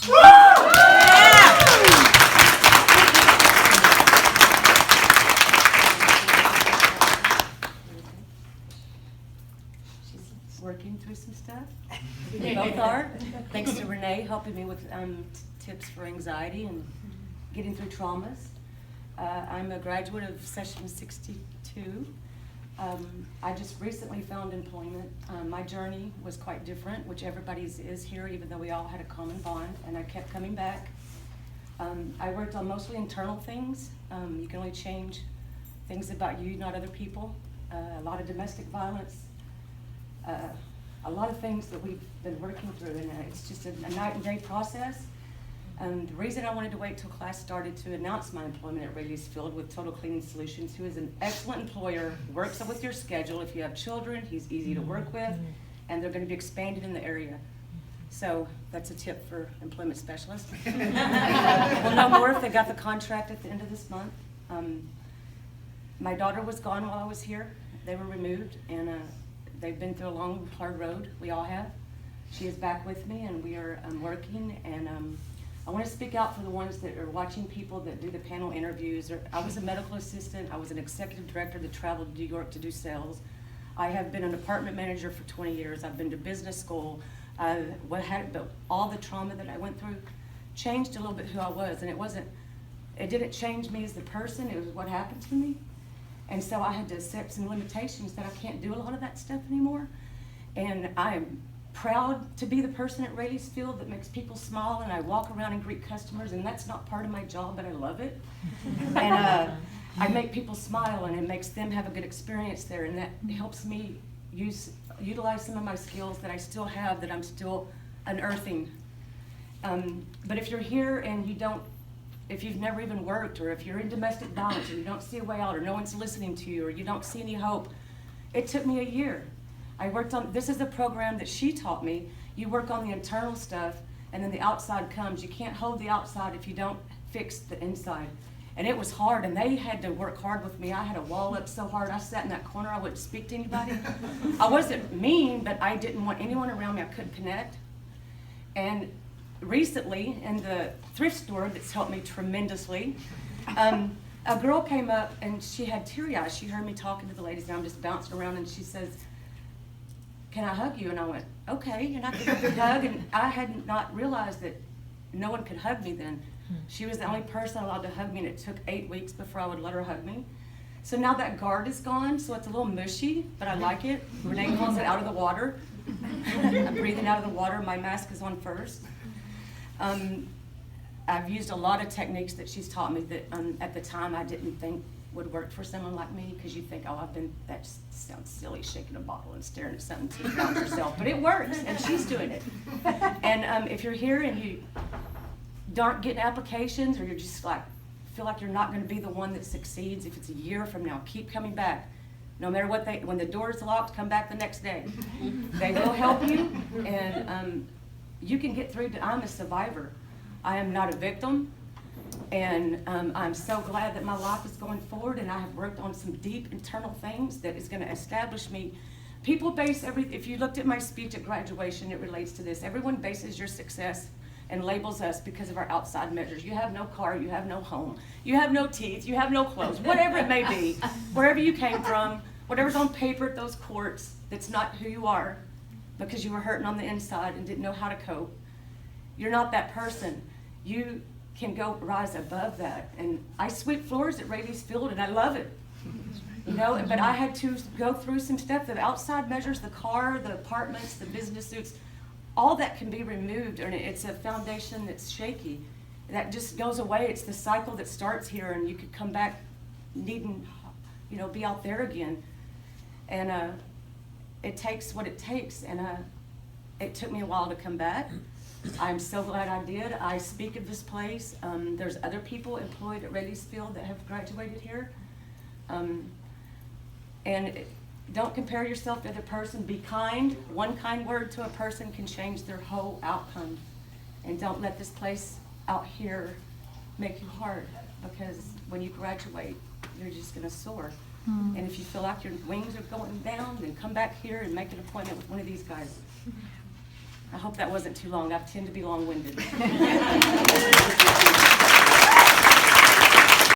She's working through some stuff. We both are. Thanks to Renee helping me with tips for anxiety and getting through traumas. I'm a graduate of Session 62. I just recently found employment. My journey was quite different, which everybody's is here, even though we all had a common bond, and I kept coming back. I worked on mostly internal things. You can only change things about you, not other people. A lot of domestic violence, a lot of things that we've been working through, and it's just a night and day process. The reason I wanted to wait till class started to announce my employment at Rayleigh's Field with Total Cleaning Solutions, who is an excellent employer, works with your schedule. If you have children, he's easy to work with, and they're going to be expanded in the area. So that's a tip for employment specialists. We'll know more if they got the contract at the end of this month. My daughter was gone while I was here. They were removed, and they've been through a long, hard road. We all have. She is back with me, and we are working, and I want to speak out for the ones that are watching people that do the panel interviews. I was a medical assistant. I was an executive director that traveled to New York to do sales. I have been an apartment manager for 20 years. I've been to business school. But all the trauma that I went through changed a little bit who I was, and it didn't change me as the person. It was what happened to me. And so I had to accept some limitations that I can't do a lot of that stuff anymore. And I'm proud to be the person at Rayleigh's Field that makes people smile, and I walk around and greet customers, and that's not part of my job, but I love it. And I make people smile, and it makes them have a good experience there, and that helps me utilize some of my skills that I still have, that I'm still unearthing. But if you're here and if you've never even worked, or if you're in domestic violence and you don't see a way out, or no one's listening to you, or you don't see any hope, it took me a year. This is a program that she taught me. You work on the internal stuff, and then the outside comes. You can't hold the outside if you don't fix the inside. And it was hard, and they had to work hard with me. I had a wall up so hard, I sat in that corner, I wouldn't speak to anybody. I wasn't mean, but I didn't want anyone around me. I couldn't connect. And recently, in the thrift store that's helped me tremendously, a girl came up, and she had teary eyes. She heard me talking to the ladies, and I'm just bouncing around, and she says, "Can I hug you?" And I went, "Okay." And I gave her a big hug, and I had not realized that no one could hug me then. She was the only person allowed to hug me, and it took 8 weeks before I would let her hug me. So now that guard is gone, so it's a little mushy, but I like it. Renee calls it out of the water. I'm breathing out of the water. My mask is on first. I've used a lot of techniques that she's taught me that at the time I didn't think would work for someone like me, because you think, oh, that just sounds silly, shaking a bottle and staring at something to drown yourself, but it works, and she's doing it. And if you're here and you aren't getting applications, or you're just like, feel like you're not going to be the one that succeeds, if it's a year from now, keep coming back. No matter what when the door's locked, come back the next day. They will help you, and you can get through. I'm a survivor. I am not a victim. And I'm so glad that my life is going forward, and I have worked on some deep internal things that is going to establish me. People base if you looked at my speech at graduation, it relates to this. Everyone bases your success and labels us because of our outside measures. You have no car, you have no home, you have no teeth, you have no clothes, whatever it may be, wherever you came from, whatever's on paper at those courts, that's not who you are, because you were hurting on the inside and didn't know how to cope. You're not that person. You can rise above that. And I sweep floors at Rayleigh's Field, and I love it. But I had to go through some stuff. The outside measures, the car, the apartments, the business suits, all that can be removed, and it's a foundation that's shaky. That just goes away. It's the cycle that starts here, and you could come back needing, be out there again. And it takes what it takes, and it took me a while to come back. I'm so glad I did. I speak of this place. There's other people employed at Rayleigh's Field that have graduated here. Don't compare yourself to the person. Be kind. One kind word to a person can change their whole outcome. And don't let this place out here make you hard, because when you graduate, you're just going to soar. And if you feel like your wings are going down, then come back here and make an appointment with one of these guys. I hope that wasn't too long. I tend to be long-winded.